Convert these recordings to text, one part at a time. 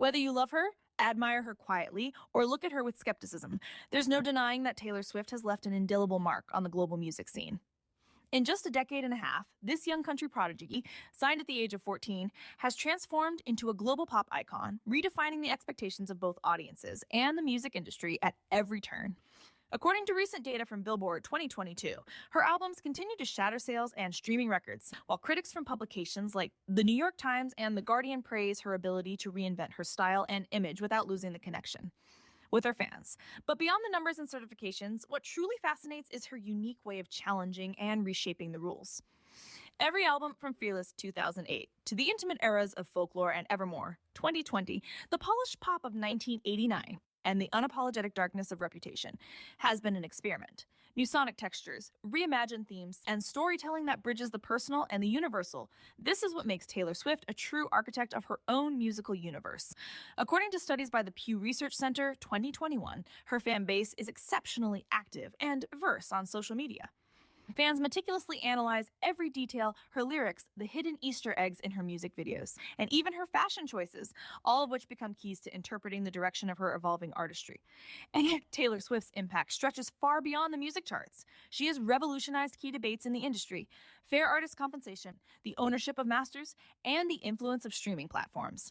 Whether you love her, admire her quietly, or look at her with skepticism, there's no denying that Taylor Swift has left an indelible mark on the global music scene. In just a decade and a half, this young country prodigy, signed at the age of 14, has transformed into a global pop icon, redefining the expectations of both audiences and the music industry at every turn. According to recent data from Billboard 2022, her albums continue to shatter sales and streaming records, while critics from publications like The New York Times and The Guardian praise her ability to reinvent her style and image without losing the connection with her fans. But beyond the numbers and certifications, what truly fascinates is her unique way of challenging and reshaping the rules. Every album from Fearless 2008 to the intimate eras of Folklore and Evermore 2020, the polished pop of 1989, and the unapologetic darkness of Reputation has been an experiment. New sonic textures, reimagined themes, and storytelling that bridges the personal and the universal. This is what makes Taylor Swift a true architect of her own musical universe. According to studies by the Pew Research Center 2021, her fan base is exceptionally active and diverse on social media. Fans meticulously analyze every detail, her lyrics, the hidden Easter eggs in her music videos, and even her fashion choices, all of which become keys to interpreting the direction of her evolving artistry. And yet, Taylor Swift's impact stretches far beyond the music charts. She has revolutionized key debates in the industry: fair artist compensation, the ownership of masters, and the influence of streaming platforms.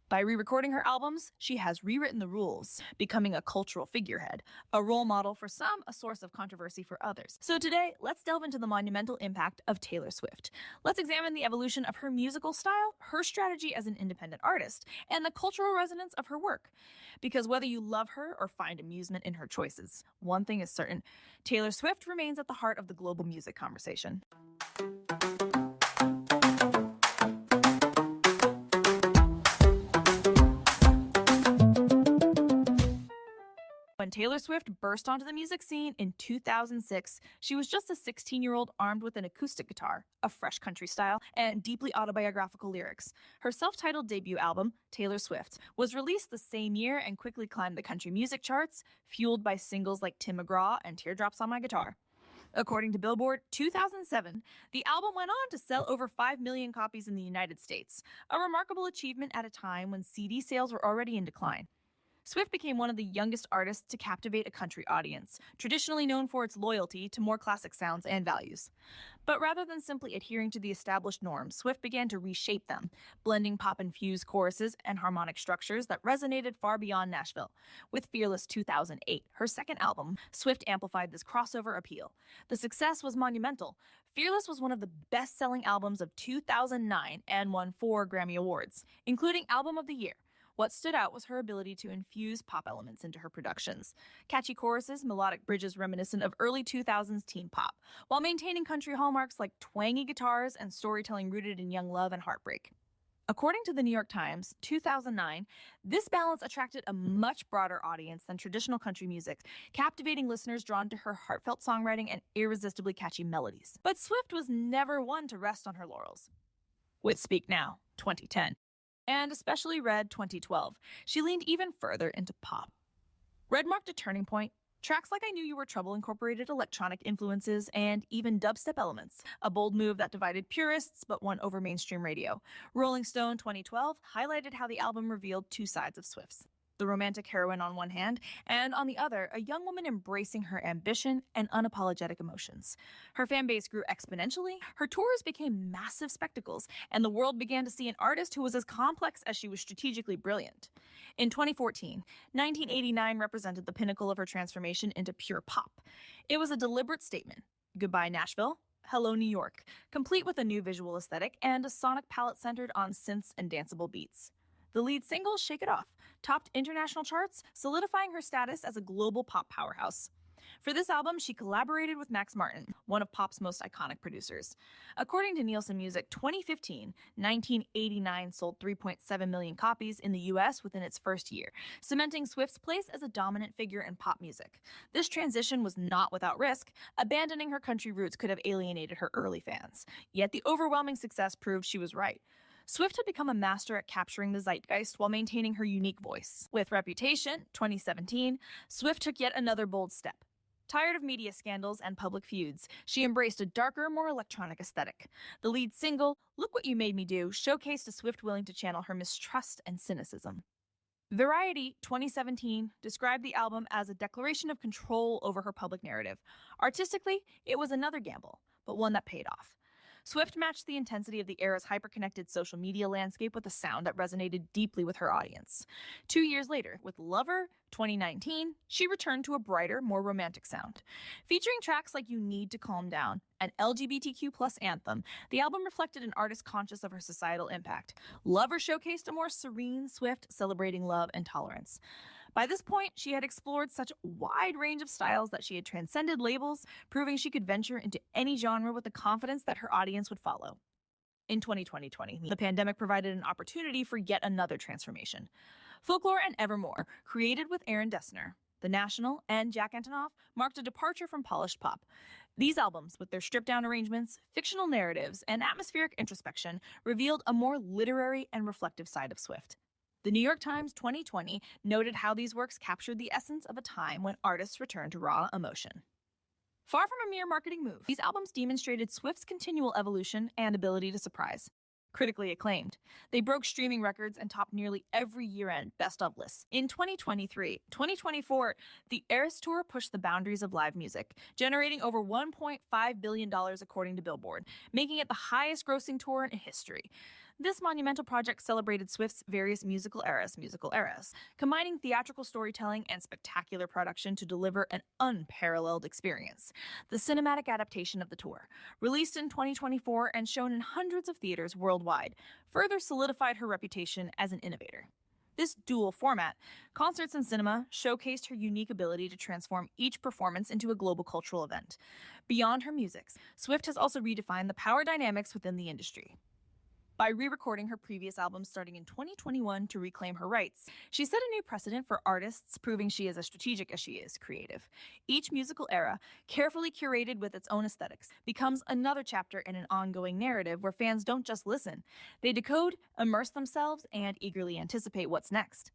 By re-recording her albums, she has rewritten the rules, becoming a cultural figurehead, a role model for some, a source of controversy for others. So today, let's delve into the monumental impact of Taylor Swift. Let's examine the evolution of her musical style, her strategy as an independent artist, and the cultural resonance of her work. Because whether you love her or find amusement in her choices, one thing is certain: Taylor Swift remains at the heart of the global music conversation. When Taylor Swift burst onto the music scene in 2006, she was just a 16-year-old armed with an acoustic guitar, a fresh country style, and deeply autobiographical lyrics. Her self-titled debut album, Taylor Swift, was released the same year and quickly climbed the country music charts, fueled by singles like Tim McGraw and Teardrops on My Guitar. According to Billboard 2007, the album went on to sell over 5 million copies in the United States, a remarkable achievement at a time when CD sales were already in decline. Swift became one of the youngest artists to captivate a country audience, traditionally known for its loyalty to more classic sounds and values. But rather than simply adhering to the established norms, Swift began to reshape them, blending pop-infused choruses and harmonic structures that resonated far beyond Nashville. With Fearless 2008, her second album, Swift amplified this crossover appeal. The success was monumental. Fearless was one of the best-selling albums of 2009 and won 4 Grammy Awards, including Album of the Year. What stood out was her ability to infuse pop elements into her productions. Catchy choruses, melodic bridges reminiscent of early 2000s teen pop, while maintaining country hallmarks like twangy guitars and storytelling rooted in young love and heartbreak. According to the New York Times, 2009, this balance attracted a much broader audience than traditional country music, captivating listeners drawn to her heartfelt songwriting and irresistibly catchy melodies. But Swift was never one to rest on her laurels. With Speak Now, 2010, and especially Red 2012, she leaned even further into pop. Red marked a turning point. Tracks like I Knew You Were Trouble incorporated electronic influences and even dubstep elements, a bold move that divided purists but won over mainstream radio. Rolling Stone 2012 highlighted how the album revealed two sides of Swift's: the romantic heroine on one hand, and on the other, a young woman embracing her ambition and unapologetic emotions. Her fan base grew exponentially, her tours became massive spectacles, and the world began to see an artist who was as complex as she was strategically brilliant. In 2014, 1989 represented the pinnacle of her transformation into pure pop. It was a deliberate statement. Goodbye, Nashville. Hello, New York, complete with a new visual aesthetic and a sonic palette centered on synths and danceable beats. The lead single, Shake It Off, topped international charts, solidifying her status as a global pop powerhouse. For this album, she collaborated with Max Martin, one of pop's most iconic producers. According to Nielsen Music 2015, 1989 sold 3.7 million copies in the US within its first year, cementing Swift's place as a dominant figure in pop music. This transition was not without risk. Abandoning her country roots could have alienated her early fans. Yet the overwhelming success proved she was right. Swift had become a master at capturing the zeitgeist while maintaining her unique voice. With Reputation, 2017, Swift took yet another bold step. Tired of media scandals and public feuds, she embraced a darker, more electronic aesthetic. The lead single, Look What You Made Me Do, showcased a Swift willing to channel her mistrust and cynicism. Variety 2017 described the album as a declaration of control over her public narrative. Artistically, it was another gamble, but one that paid off. Swift matched the intensity of the era's hyperconnected social media landscape with a sound that resonated deeply with her audience. 2 years later, with Lover 2019, she returned to a brighter, more romantic sound. Featuring tracks like You Need to Calm Down, an LGBTQ plus anthem, the album reflected an artist conscious of her societal impact. Lover showcased a more serene Swift, celebrating love and tolerance. By this point, she had explored such a wide range of styles that she had transcended labels, proving she could venture into any genre with the confidence that her audience would follow. In 2020, the pandemic provided an opportunity for yet another transformation. Folklore and Evermore, created with Aaron Dessner, The National, and Jack Antonoff, marked a departure from polished pop. These albums, with their stripped-down arrangements, fictional narratives, and atmospheric introspection, revealed a more literary and reflective side of Swift. The New York Times 2020 noted how these works captured the essence of a time when artists returned to raw emotion. Far from a mere marketing move, these albums demonstrated Swift's continual evolution and ability to surprise. Critically acclaimed, they broke streaming records and topped nearly every year-end best-of lists. In 2024, the Eras Tour pushed the boundaries of live music, generating over $1.5 billion according to Billboard, making it the highest-grossing tour in history. This monumental project celebrated Swift's various musical eras, combining theatrical storytelling and spectacular production to deliver an unparalleled experience. The cinematic adaptation of the tour, released in 2024 and shown in hundreds of theaters worldwide, further solidified her reputation as an innovator. This dual format, concerts and cinema, showcased her unique ability to transform each performance into a global cultural event. Beyond her music, Swift has also redefined the power dynamics within the industry. By re-recording her previous albums starting in 2021 to reclaim her rights, she set a new precedent for artists, proving she is as strategic as she is creative. Each musical era, carefully curated with its own aesthetics, becomes another chapter in an ongoing narrative where fans don't just listen. They decode, immerse themselves, and eagerly anticipate what's next.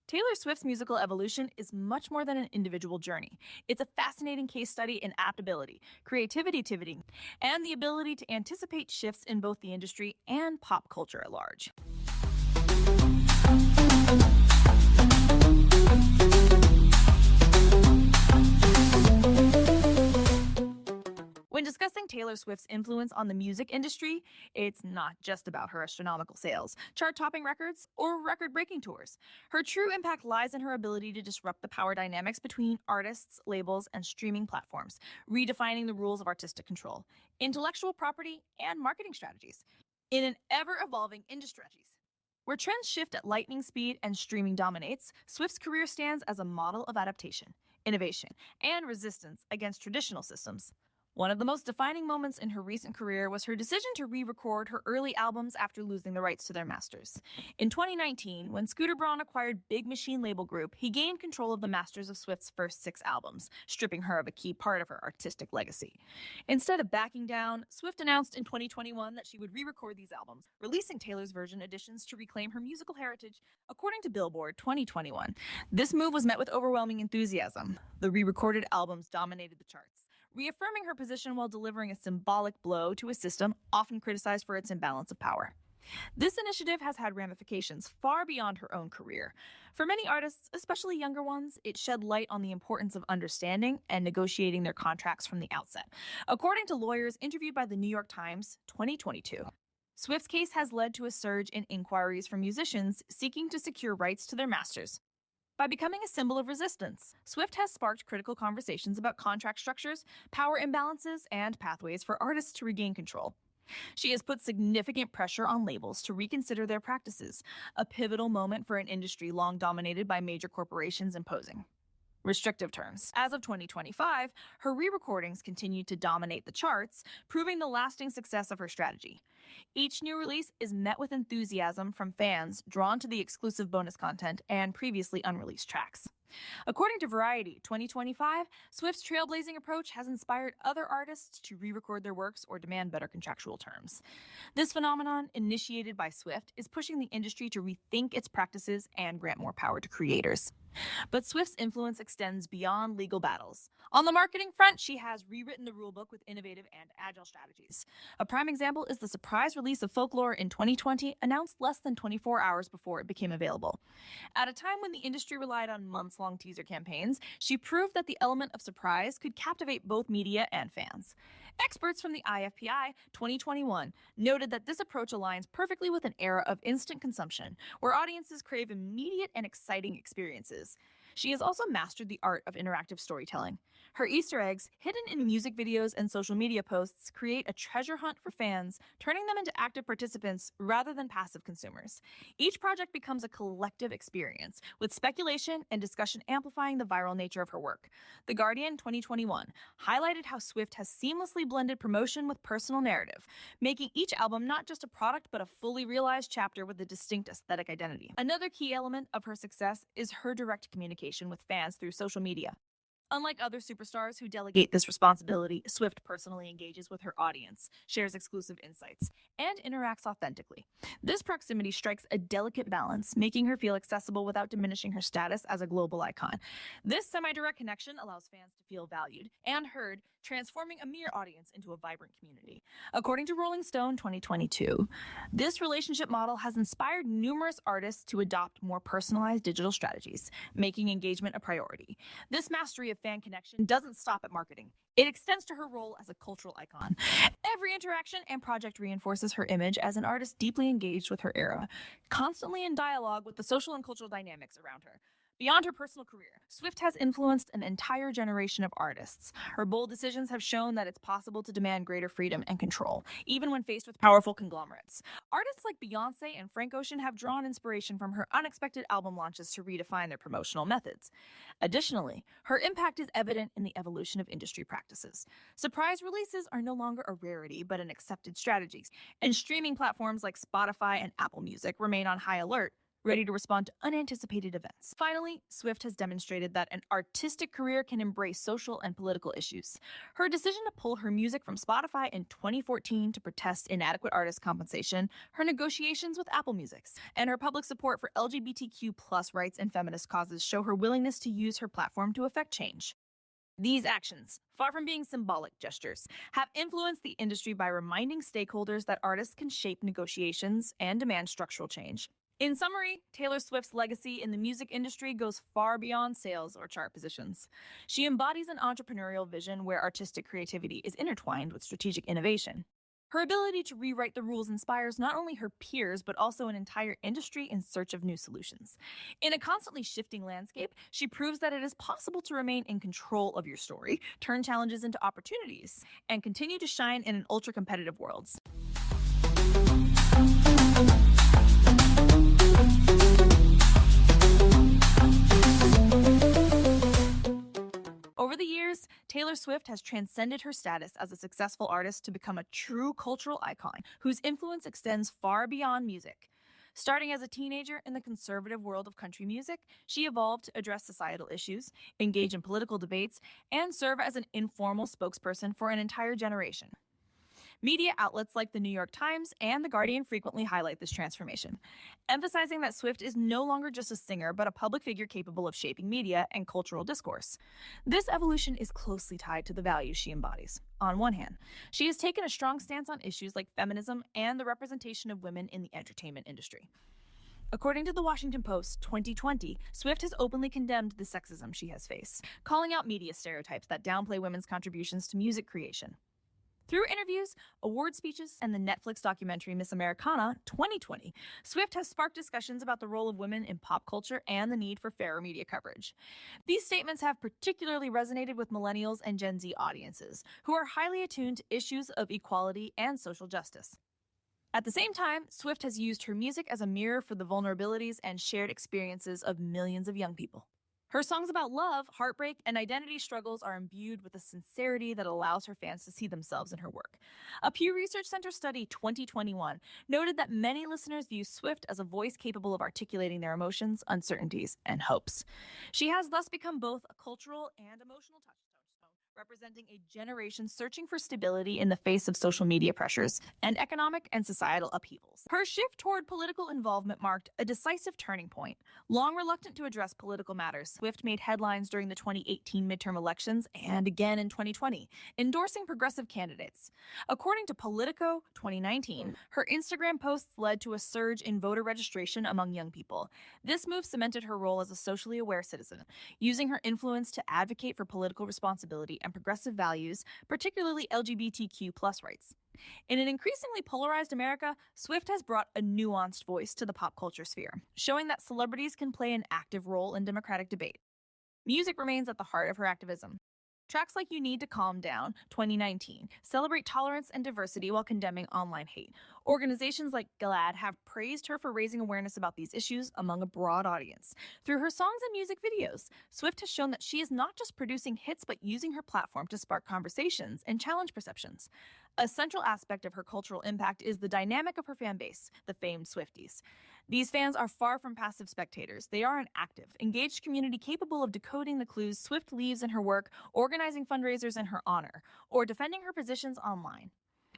Taylor Swift's musical evolution is much more than an individual journey. It's a fascinating case study in adaptability, creativity, and the ability to anticipate shifts in both the industry and pop culture at large. When discussing Taylor Swift's influence on the music industry, it's not just about her astronomical sales, chart-topping records, or record-breaking tours. Her true impact lies in her ability to disrupt the power dynamics between artists, labels, and streaming platforms, redefining the rules of artistic control, intellectual property, and marketing strategies. In an ever-evolving industry where trends shift at lightning speed and streaming dominates, Swift's career stands as a model of adaptation, innovation, and resistance against traditional systems. One of the most defining moments in her recent career was her decision to re-record her early albums after losing the rights to their masters. In 2019, when Scooter Braun acquired Big Machine label group, he gained control of the masters of Swift's first 6 albums, stripping her of a key part of her artistic legacy. Instead of backing down, Swift announced in 2021 that she would re-record these albums, releasing Taylor's version editions to reclaim her musical heritage. According to Billboard 2021, this move was met with overwhelming enthusiasm. The re-recorded albums dominated the charts, reaffirming her position while delivering a symbolic blow to a system often criticized for its imbalance of power. This initiative has had ramifications far beyond her own career. For many artists, especially younger ones, it shed light on the importance of understanding and negotiating their contracts from the outset. According to lawyers interviewed by the New York Times 2022, Swift's case has led to a surge in inquiries from musicians seeking to secure rights to their masters. By becoming a symbol of resistance, Swift has sparked critical conversations about contract structures, power imbalances, and pathways for artists to regain control. She has put significant pressure on labels to reconsider their practices, a pivotal moment for an industry long dominated by major corporations imposing restrictive terms. As of 2025, her re-recordings continue to dominate the charts, proving the lasting success of her strategy. Each new release is met with enthusiasm from fans drawn to the exclusive bonus content and previously unreleased tracks. According to Variety 2025, Swift's trailblazing approach has inspired other artists to re-record their works or demand better contractual terms. This phenomenon, initiated by Swift, is pushing the industry to rethink its practices and grant more power to creators. But Swift's influence extends beyond legal battles. On the marketing front, she has rewritten the rulebook with innovative and agile strategies. A prime example is the surprise release of Folklore in 2020, announced less than 24 hours before it became available. At a time when the industry relied on months long teaser campaigns, she proved that the element of surprise could captivate both media and fans. Experts from the IFPI 2021 noted that this approach aligns perfectly with an era of instant consumption, where audiences crave immediate and exciting experiences. She has also mastered the art of interactive storytelling. Her Easter eggs, hidden in music videos and social media posts, create a treasure hunt for fans, turning them into active participants rather than passive consumers. Each project becomes a collective experience, with speculation and discussion amplifying the viral nature of her work. The Guardian 2021 highlighted how Swift has seamlessly blended promotion with personal narrative, making each album not just a product but a fully realized chapter with a distinct aesthetic identity. Another key element of her success is her direct communication with fans through social media. Unlike other superstars who delegate this responsibility, Swift personally engages with her audience, shares exclusive insights, and interacts authentically. This proximity strikes a delicate balance, making her feel accessible without diminishing her status as a global icon. This semi-direct connection allows fans to feel valued and heard, transforming a mere audience into a vibrant community. According to Rolling Stone 2022, this relationship model has inspired numerous artists to adopt more personalized digital strategies, making engagement a priority. This mastery of fan connection doesn't stop at marketing. It extends to her role as a cultural icon. Every interaction and project reinforces her image as an artist deeply engaged with her era, constantly in dialogue with the social and cultural dynamics around her. Beyond her personal career, Swift has influenced an entire generation of artists. Her bold decisions have shown that it's possible to demand greater freedom and control, even when faced with powerful conglomerates. Artists like Beyoncé and Frank Ocean have drawn inspiration from her unexpected album launches to redefine their promotional methods. Additionally, her impact is evident in the evolution of industry practices. Surprise releases are no longer a rarity, but an accepted strategy, and streaming platforms like Spotify and Apple Music remain on high alert, ready to respond to unanticipated events. Finally, Swift has demonstrated that an artistic career can embrace social and political issues. Her decision to pull her music from Spotify in 2014 to protest inadequate artist compensation, her negotiations with Apple Music, and her public support for LGBTQ+ rights and feminist causes show her willingness to use her platform to affect change. These actions, far from being symbolic gestures, have influenced the industry by reminding stakeholders that artists can shape negotiations and demand structural change. In summary, Taylor Swift's legacy in the music industry goes far beyond sales or chart positions. She embodies an entrepreneurial vision where artistic creativity is intertwined with strategic innovation. Her ability to rewrite the rules inspires not only her peers, but also an entire industry in search of new solutions. In a constantly shifting landscape, she proves that it is possible to remain in control of your story, turn challenges into opportunities, and continue to shine in an ultra-competitive world. Over the years, Taylor Swift has transcended her status as a successful artist to become a true cultural icon whose influence extends far beyond music. Starting as a teenager in the conservative world of country music, she evolved to address societal issues, engage in political debates, and serve as an informal spokesperson for an entire generation. Media outlets like the New York Times and The Guardian frequently highlight this transformation, emphasizing that Swift is no longer just a singer, but a public figure capable of shaping media and cultural discourse. This evolution is closely tied to the values she embodies. On one hand, she has taken a strong stance on issues like feminism and the representation of women in the entertainment industry. According to the Washington Post 2020, Swift has openly condemned the sexism she has faced, calling out media stereotypes that downplay women's contributions to music creation. Through interviews, award speeches, and the Netflix documentary Miss Americana 2020, Swift has sparked discussions about the role of women in pop culture and the need for fairer media coverage. These statements have particularly resonated with millennials and Gen Z audiences, who are highly attuned to issues of equality and social justice. At the same time, Swift has used her music as a mirror for the vulnerabilities and shared experiences of millions of young people. Her songs about love, heartbreak, and identity struggles are imbued with a sincerity that allows her fans to see themselves in her work. A Pew Research Center study 2021 noted that many listeners view Swift as a voice capable of articulating their emotions, uncertainties, and hopes. She has thus become both a cultural and emotional touchstone, representing a generation searching for stability in the face of social media pressures and economic and societal upheavals. Her shift toward political involvement marked a decisive turning point. Long reluctant to address political matters, Swift made headlines during the 2018 midterm elections and again in 2020, endorsing progressive candidates. According to Politico 2019, her Instagram posts led to a surge in voter registration among young people. This move cemented her role as a socially aware citizen, using her influence to advocate for political responsibility and progressive values, particularly LGBTQ+ rights. In an increasingly polarized America, Swift has brought a nuanced voice to the pop culture sphere, showing that celebrities can play an active role in democratic debate. Music remains at the heart of her activism. Tracks like You Need to Calm Down, 2019, celebrate tolerance and diversity while condemning online hate. Organizations like GLAAD have praised her for raising awareness about these issues among a broad audience. Through her songs and music videos, Swift has shown that she is not just producing hits but using her platform to spark conversations and challenge perceptions. A central aspect of her cultural impact is the dynamic of her fan base, the famed Swifties. These fans are far from passive spectators. They are an active, engaged community capable of decoding the clues Swift leaves in her work, organizing fundraisers in her honor, or defending her positions online.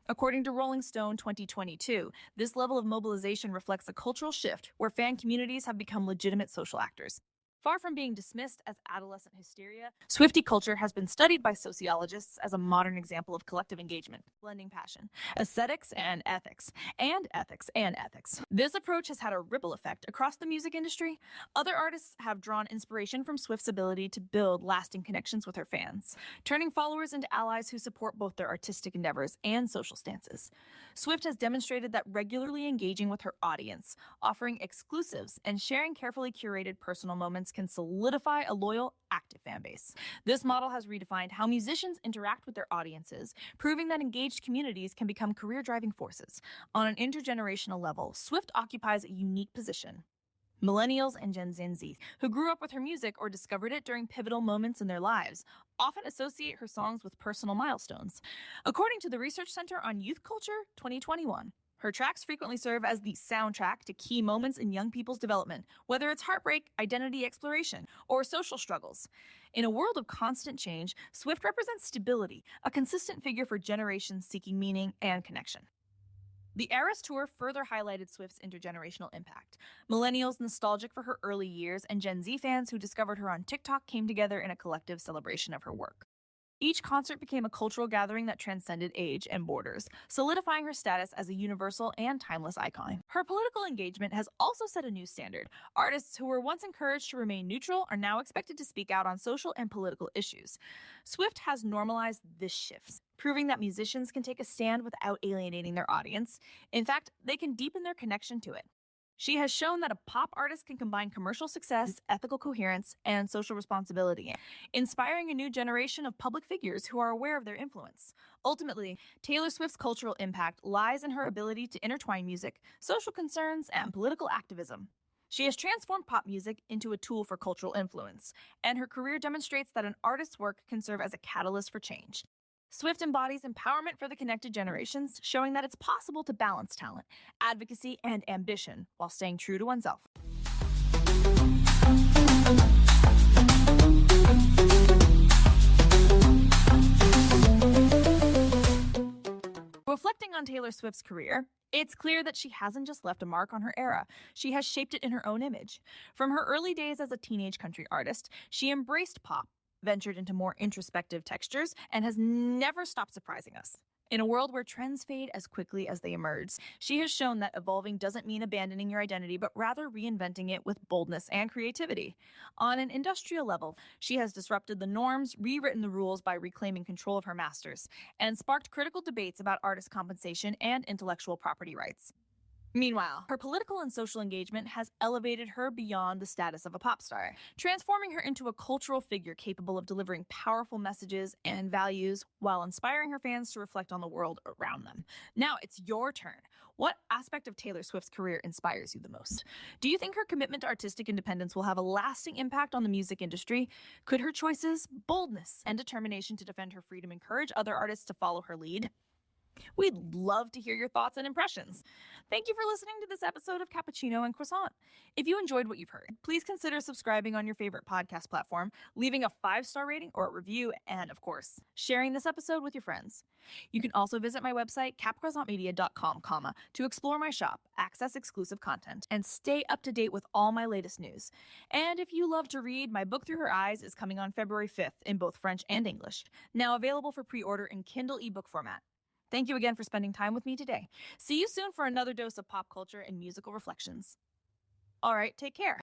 According to Rolling Stone 2022, this level of mobilization reflects a cultural shift where fan communities have become legitimate social actors. Far from being dismissed as adolescent hysteria, Swiftie culture has been studied by sociologists as a modern example of collective engagement, blending passion, aesthetics and ethics, and ethics and ethics. This approach has had a ripple effect across the music industry. Other artists have drawn inspiration from Swift's ability to build lasting connections with her fans, turning followers into allies who support both their artistic endeavors and social stances. Swift has demonstrated that regularly engaging with her audience, offering exclusives, and sharing carefully curated personal moments can solidify a loyal, active fan base. This model has redefined how musicians interact with their audiences, proving that engaged communities can become career-driving forces. On an intergenerational level, Swift occupies a unique position. Millennials and Gen Z, who grew up with her music or discovered it during pivotal moments in their lives, often associate her songs with personal milestones. According to the Research Center on Youth Culture 2021, her tracks frequently serve as the soundtrack to key moments in young people's development, whether it's heartbreak, identity exploration, or social struggles. In a world of constant change, Swift represents stability, a consistent figure for generations seeking meaning and connection. The Eras Tour further highlighted Swift's intergenerational impact. Millennials nostalgic for her early years and Gen Z fans who discovered her on TikTok came together in a collective celebration of her work. Each concert became a cultural gathering that transcended age and borders, solidifying her status as a universal and timeless icon. Her political engagement has also set a new standard. Artists who were once encouraged to remain neutral are now expected to speak out on social and political issues. Swift has normalized this shift, proving that musicians can take a stand without alienating their audience. In fact, they can deepen their connection to it. She has shown that a pop artist can combine commercial success, ethical coherence, and social responsibility, inspiring a new generation of public figures who are aware of their influence. Ultimately, Taylor Swift's cultural impact lies in her ability to intertwine music, social concerns, and political activism. She has transformed pop music into a tool for cultural influence, and her career demonstrates that an artist's work can serve as a catalyst for change. Swift embodies empowerment for the connected generations, showing that it's possible to balance talent, advocacy, and ambition while staying true to oneself. Reflecting on Taylor Swift's career, it's clear that she hasn't just left a mark on her era, she has shaped it in her own image. From her early days as a teenage country artist, she embraced pop, ventured into more introspective textures, and has never stopped surprising us. In a world where trends fade as quickly as they emerge, she has shown that evolving doesn't mean abandoning your identity, but rather reinventing it with boldness and creativity. On an industrial level, she has disrupted the norms, rewritten the rules by reclaiming control of her masters, and sparked critical debates about artist compensation and intellectual property rights. Meanwhile, her political and social engagement has elevated her beyond the status of a pop star, transforming her into a cultural figure capable of delivering powerful messages and values while inspiring her fans to reflect on the world around them. Now it's your turn. What aspect of Taylor Swift's career inspires you the most? Do you think her commitment to artistic independence will have a lasting impact on the music industry? Could her choices, boldness, and determination to defend her freedom encourage other artists to follow her lead? We'd love to hear your thoughts and impressions. Thank you for listening to this episode of Cappuccino and Croissant. If you enjoyed what you've heard, please consider subscribing on your favorite podcast platform, leaving a 5-star rating or a review, and of course, sharing this episode with your friends. You can also visit my website, capcroissantmedia.com, to explore my shop, access exclusive content, and stay up to date with all my latest news. And if you love to read, my book Through Her Eyes is coming on February 5th in both French and English, now available for pre-order in Kindle ebook format. Thank you again for spending time with me today. See you soon for another dose of pop culture and musical reflections. All right, take care.